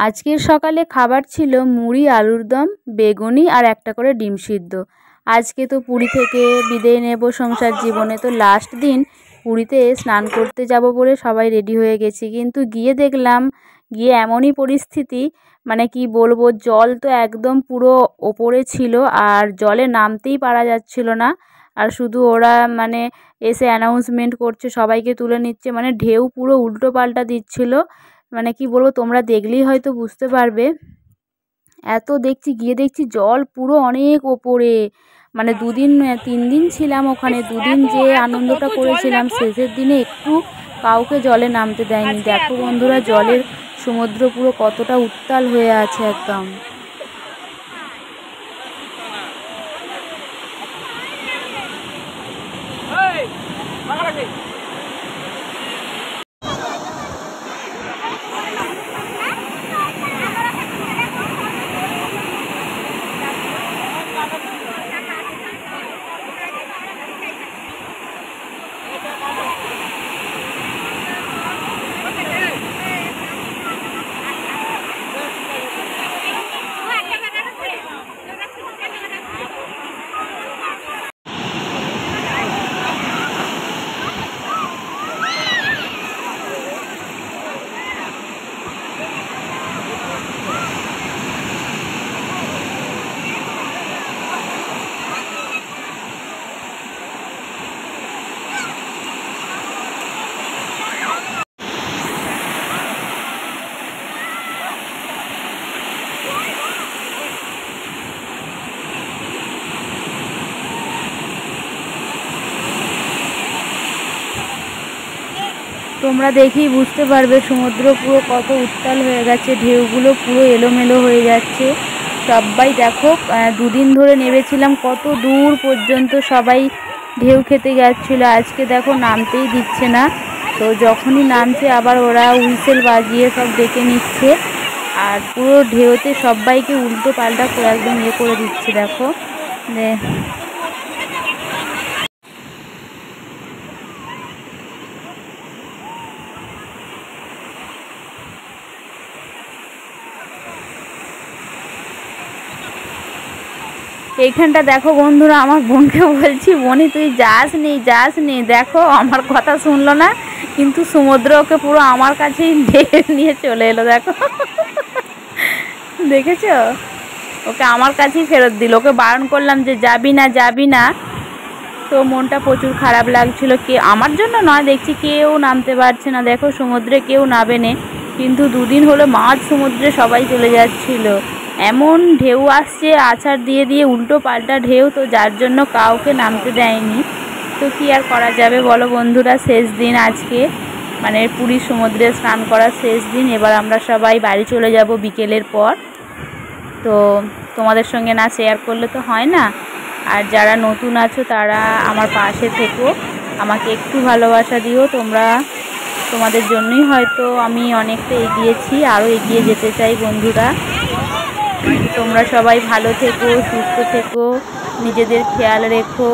আজকের সকালে খাবার ছিল মুড়ি, আলুর দম, বেগুনি আর একটা করে ডিম সিদ্ধ। আজকে তো পুরী থেকে বিদায় নেব সংসার জীবনে, তো লাস্ট দিন পুরীতে স্নান করতে যাব বলে সবাই রেডি হয়ে গেছি। কিন্তু গিয়ে দেখলাম, গিয়ে এমনই পরিস্থিতি, মানে কি বলবো, জল তো একদম পুরো ওপরে ছিল আর জলে নামতেই পারা যাচ্ছিল না। আর শুধু ওরা মানে এসে অ্যানাউন্সমেন্ট করছে, সবাইকে তুলে নিচ্ছে, মানে ঢেউ পুরো উল্টো পাল্টা দিচ্ছিল। মানে কি বলবো, তোমরা দেখলেই হয়তো বুঝতে পারবে। এত দেখছি, গিয়ে দেখছি জল পুরো অনেক ওপরে। মানে 2 দিন 3 দিন ছিলাম ওখানে, 2 দিন যে আনন্দটা করেছিলাম, শেষের দিনে একটু কাউকে জলে নামতে দেয়নি। দেখো বন্ধুরা, জলের সমুদ্র পুরো কতটা উত্তাল হয়ে আছে একদম। তোমরা দেখেই বুঝতে পারবে সমুদ্র পুরো কত উত্তাল হয়ে গেছে, ঢেউগুলো পুরো এলোমেলো হয়ে যাচ্ছে। সবাই দেখো, 2 দিন ধরে নেমেছিলাম, কত দূর পর্যন্ত সবাই ঢেউ খেতে যাচ্ছিলো। আজকে দেখো নামতেই দিচ্ছে না, তো যখনই নামছে আবার ওরা হুইসেল বাজিয়ে সব ডেকে নিচ্ছে। আর পুরো ঢেউতে সবাইকে উল্টো পাল্টা করে একদম করে দিচ্ছে। দেখো এইখানটা দেখো বন্ধুরা, আমার বোনকে বলছি, বোনি তুই যাস নি, দেখো আমার কথা শুনলো না, কিন্তু সমুদ্র ওকে পুরো আমার কাছেই ডেকে নিয়ে চলে এলো। দেখো, দেখেছো, ওকে আমার কাছেই ফেরত দিল। ওকে বারণ করলাম যে যাবি না, তো মনটা প্রচুর খারাপ লাগছিল। আমার জন্য নয়, দেখছি কেউ নামতে পারছে না। দেখো সমুদ্রে কেউ নামবে না, কিন্তু 2 দিন হলো মাঝ সমুদ্রে সবাই চলে যাচ্ছিল। এমন ঢেউ আসছে, আছাড় দিয়ে উল্টো পাল্টা ঢেউ, তো যার জন্য কাউকে নামতে দেয়নি। তো কি আর করা যাবে বলো বন্ধুরা, শেষ দিন আজকে, মানে পুরী সমুদ্রে স্নান করার শেষ দিন। এবার আমরা সবাই বাড়ি চলে যাব বিকেলের পর। তো তোমাদের সঙ্গে না শেয়ার করলে তো হয় না। আর যারা নতুন আছো তারা আমার পাশে থেকো, আমাকে একটু ভালোবাসা দিও। তোমাদের জন্যই হয়তো আমি অনেকটা এগিয়েছি, আরও এগিয়ে যেতে চাই বন্ধুরা। তোমরা সবাই ভালো থেকো, সুস্থ থেকো, নিজেদের খেয়াল রেখো।